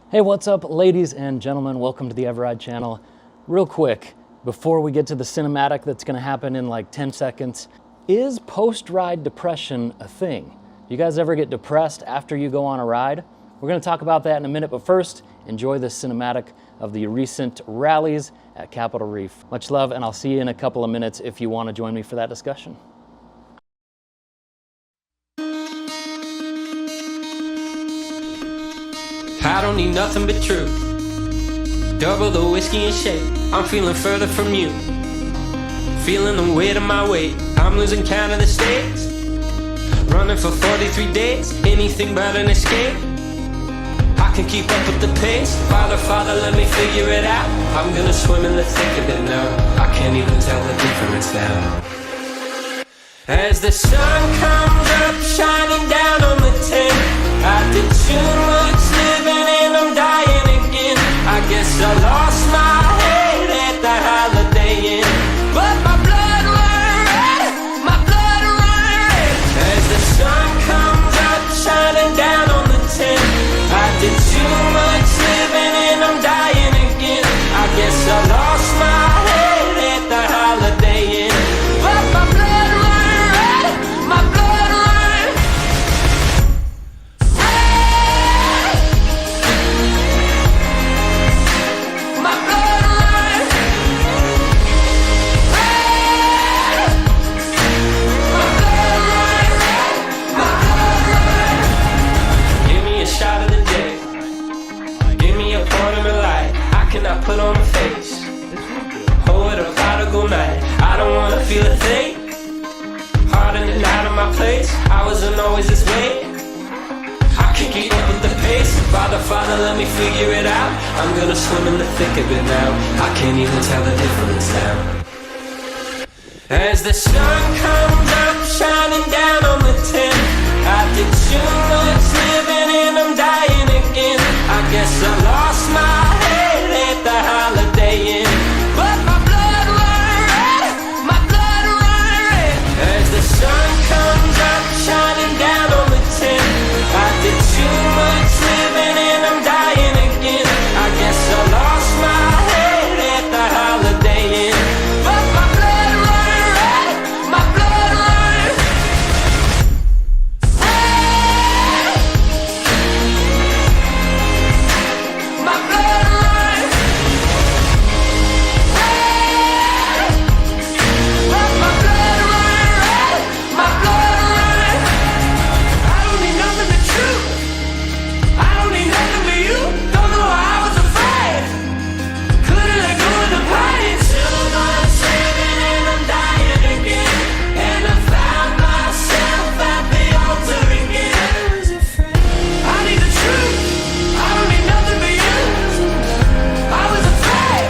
Hey, what's up, ladies and gentlemen? Welcome to the eveRide channel. Real quick, before we get to the cinematic that's gonna happen in like 10 seconds, is post-ride depression a thing? You guys ever get depressed after you go on a ride? We're gonna talk about that in a minute, but first, enjoy this cinematic of the recent rallies at Capitol Reef. Much love, and I'll see you in a couple of minutes if you wanna join me for that discussion. I don't need nothing but truth. Double the whiskey and shake. I'm feeling further from you. Feeling the weight of my weight. I'm losing count of the states. Running for 43 days. Anything but an escape. I can keep up with the pace. Father, let me figure it out. I'm gonna swim in the thick of it now. I can't even tell the difference now. As the sun comes up, shining down on the tent, I did too much living and I'm dying again. I guess I lost my head at the Holiday Inn, but my blood run red, my blood run red. As the sun comes up, shining down on the tent, I did too much living and I'm dying again. I guess I lost my head at the Holiday Inn, but my blood run red, my blood run red. My blood run red. My blood run red. My blood run. Give me a shot of the day. Give me a point of the light. I cannot put on a face. Oh, what a prodigal night. I don't wanna feel a thing. Hard in and out of my place. I wasn't always this way. I can keep up with the pace. Father, let me figure it out. I'm gonna swim in the thick of it now. I can't even tell the difference now. As the sun comes up, shining down on the tent, I did too much living and I'm dying again. I guess I lost my head at the Holiday Inn, but my blood run red, my blood run red. As the sun comes up, shining down on the tent, I did too much living and I'm dying again. I guess I lost my head at the Holiday Inn, but my blood run red, my blood run red. My blood run red, but my blood run red, my blood run red. I don't need nothing but truth. I don't need nothing but you. Don't know why I was afraid. Couldn't let go of the pain. Still not saving and I'm dying again. And I found myself at the altar again. I was afraid. I need the truth. I don't need nothing but you. I was afraid.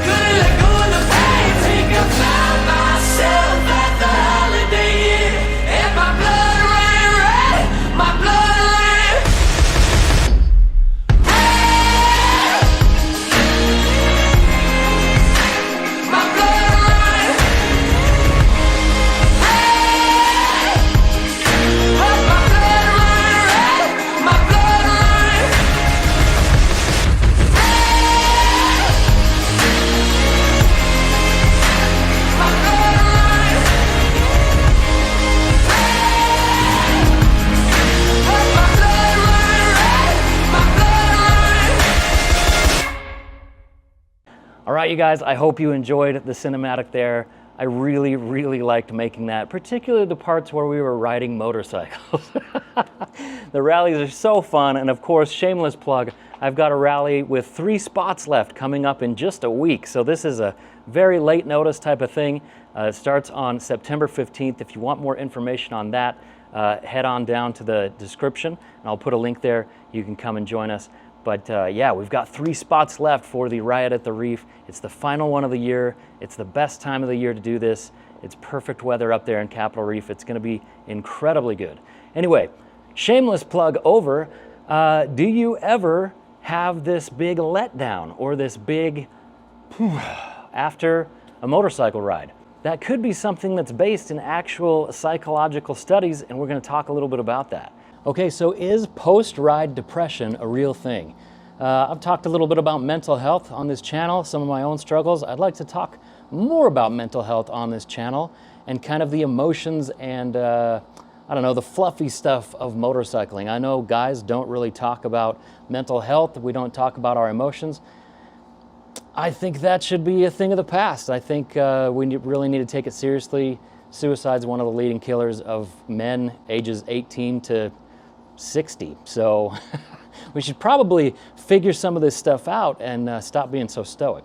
Couldn't let go of the pain. Think I found myself at the Holiday Inn. And my blood ran red. My blood ran red. My blood run red. But my blood run red. My blood run red. My blood run red. But my blood run red. My blood run red. All right, you guys, I hope you enjoyed the cinematic there. I really, really liked making that, particularly the parts where we were riding motorcycles. The rallies are so fun, and of course, shameless plug, I've got a rally with 3 spots left coming up in just a week, so this is a very late notice type of thing. It starts on September 15th. If you want more information on that, head on down to the description, and I'll put a link there. You can come and join us. But yeah, we've got 3 spots left for the RIOT at the Reef. It's the final one of the year. It's the best time of the year to do this. It's perfect weather up there in Capitol Reef. It's gonna be incredibly good. Anyway, shameless plug over. Do you ever have this big letdown or this big after a motorcycle ride? That could be something that's based in actual psychological studies, and we're gonna talk a little bit about that. Okay, so is post-ride depression a real thing? I've talked a little bit about mental health on this channel, some of my own struggles. I'd like to talk more about mental health on this channel and kind of the emotions and I don't know, the fluffy stuff of motorcycling. I know guys don't really talk about mental health. We don't talk about our emotions. I think that should be a thing of the past. I think we really need to take it seriously. Suicide's one of the leading killers of men ages 18 to 60. So we should probably figure some of this stuff out and stop being so stoic.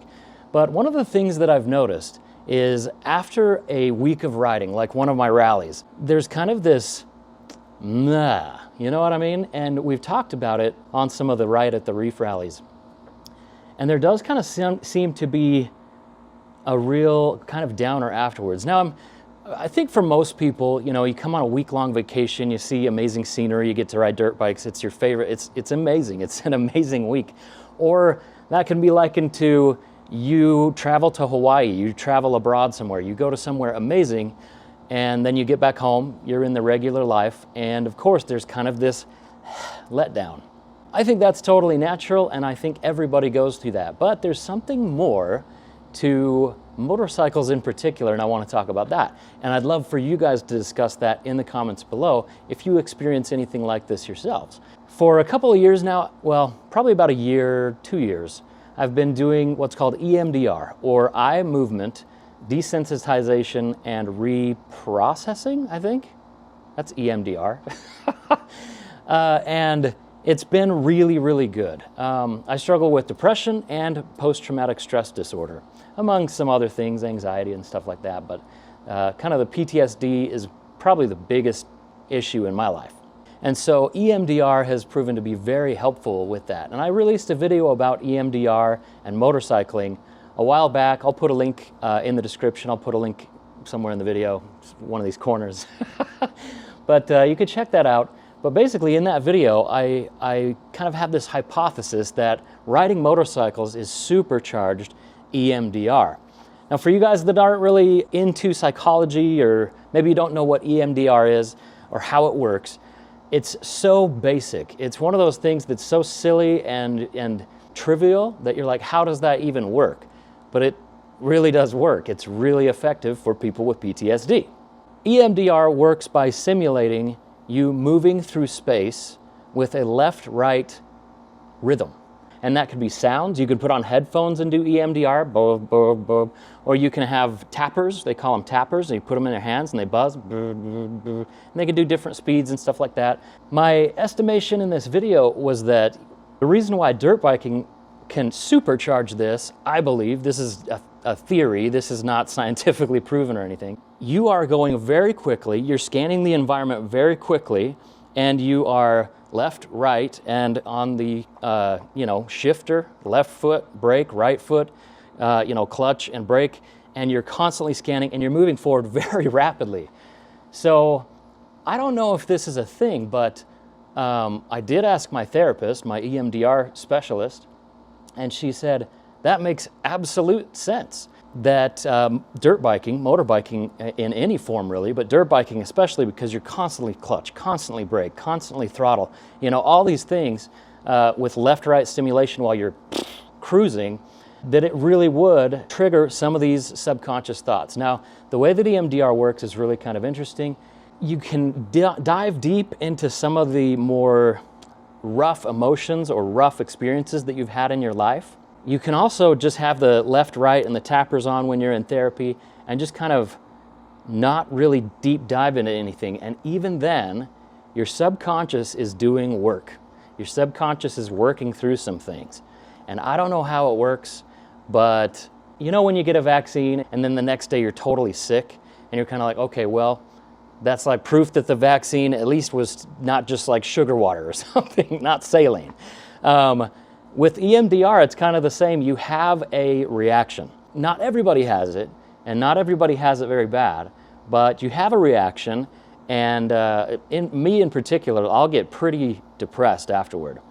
But one of the things that I've noticed is after a week of riding, like one of my rallies, there's kind of this nah, you know what I mean? And we've talked about it on some of the Ride at the REEF rallies. And there does kind of seem to be a real kind of downer afterwards. Now, I think for most people, you know, you come on a week-long vacation, you see amazing scenery, you get to ride dirt bikes, it's your favorite, it's amazing, it's an amazing week. Or that can be likened to you travel to Hawaii, you travel abroad somewhere, you go to somewhere amazing, and then you get back home, you're in the regular life, and of course there's kind of this letdown. I think that's totally natural, and I think everybody goes through that. But there's something more to motorcycles in particular, and I want to talk about that. And I'd love for you guys to discuss that in the comments below if you experience anything like this yourselves. For a couple of years now, well, probably about a year, 2 years, I've been doing what's called EMDR, or eye movement desensitization and reprocessing, I think. That's EMDR. And it's been really, really good. I struggle with depression and post-traumatic stress disorder, among some other things, anxiety and stuff like that. But kind of the PTSD is probably the biggest issue in my life. And so EMDR has proven to be very helpful with that. And I released a video about EMDR and motorcycling a while back. I'll put a link in the description. I'll put a link somewhere in the video, one of these corners. But you could check that out. But basically in that video, I kind of have this hypothesis that riding motorcycles is supercharged EMDR. Now for you guys that aren't really into psychology, or maybe you don't know what EMDR is or how it works, it's so basic. It's one of those things that's so silly and trivial that you're like, how does that even work? But it really does work. It's really effective for people with PTSD. EMDR works by simulating you moving through space with a left-right rhythm. And that could be sounds. You could put on headphones and do EMDR, boom, boom, boom. Or you can have tappers, they call them tappers, and you put them in their hands and they buzz, and they can do different speeds and stuff like that. My estimation in this video was that the reason why dirt biking can supercharge this, I believe, this is a theory, this is not scientifically proven or anything. You are going very quickly, you're scanning the environment very quickly, and you are left, right, and on the shifter, left foot, brake, right foot, clutch and brake, and you're constantly scanning and you're moving forward very rapidly. So I don't know if this is a thing, but I did ask my therapist, my EMDR specialist, and she said that makes absolute sense. That dirt biking, motorbiking in any form really, but dirt biking especially, because you're constantly clutch, constantly brake, constantly throttle, all these things with left-right stimulation while you're cruising, that it really would trigger some of these subconscious thoughts. Now, the way that EMDR works is really kind of interesting. You can dive deep into some of the more rough emotions or rough experiences that you've had in your life. You can also just have the left, right, and the tappers on when you're in therapy and just kind of not really deep dive into anything. And even then, your subconscious is doing work. Your subconscious is working through some things. And I don't know how it works, but when you get a vaccine and then the next day you're totally sick and you're kind of like, okay, well, that's like proof that the vaccine at least was not just like sugar water or something, not saline. With EMDR, it's kind of the same. You have a reaction. Not everybody has it, and not everybody has it very bad, but you have a reaction, and in particular, I'll get pretty depressed afterward.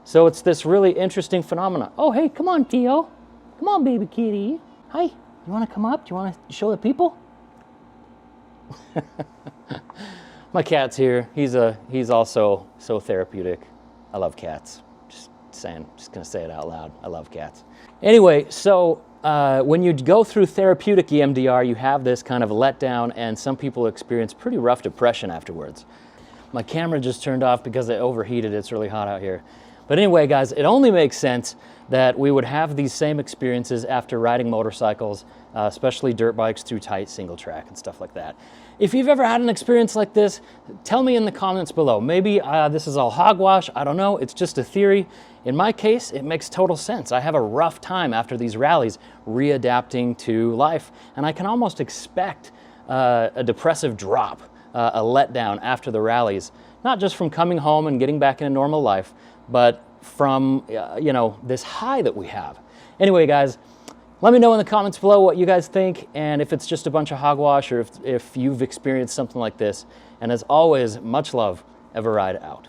So it's this really interesting phenomenon. Oh, hey, come on, Theo. Come on, baby kitty. Hi, you want to come up? Do you want to show the people? My cat's here. He's also so therapeutic. I love cats. just saying, just gonna say it out loud. I love cats. Anyway, so when you go through therapeutic EMDR, you have this kind of letdown, and some people experience pretty rough depression afterwards. My camera just turned off because it overheated. It's really hot out here. But anyway, guys, it only makes sense that we would have these same experiences after riding motorcycles, especially dirt bikes through tight single track and stuff like that. If you've ever had an experience like this, tell me in the comments below. Maybe this is all hogwash, I don't know, it's just a theory. In my case, it makes total sense. I have a rough time after these rallies readapting to life, and I can almost expect a depressive drop, a letdown after the rallies, not just from coming home and getting back into normal life, but from you know, this high that we have. Anyway, guys, let me know in the comments below what you guys think, and if it's just a bunch of hogwash, or if you've experienced something like this. And as always, much love, eveRide out.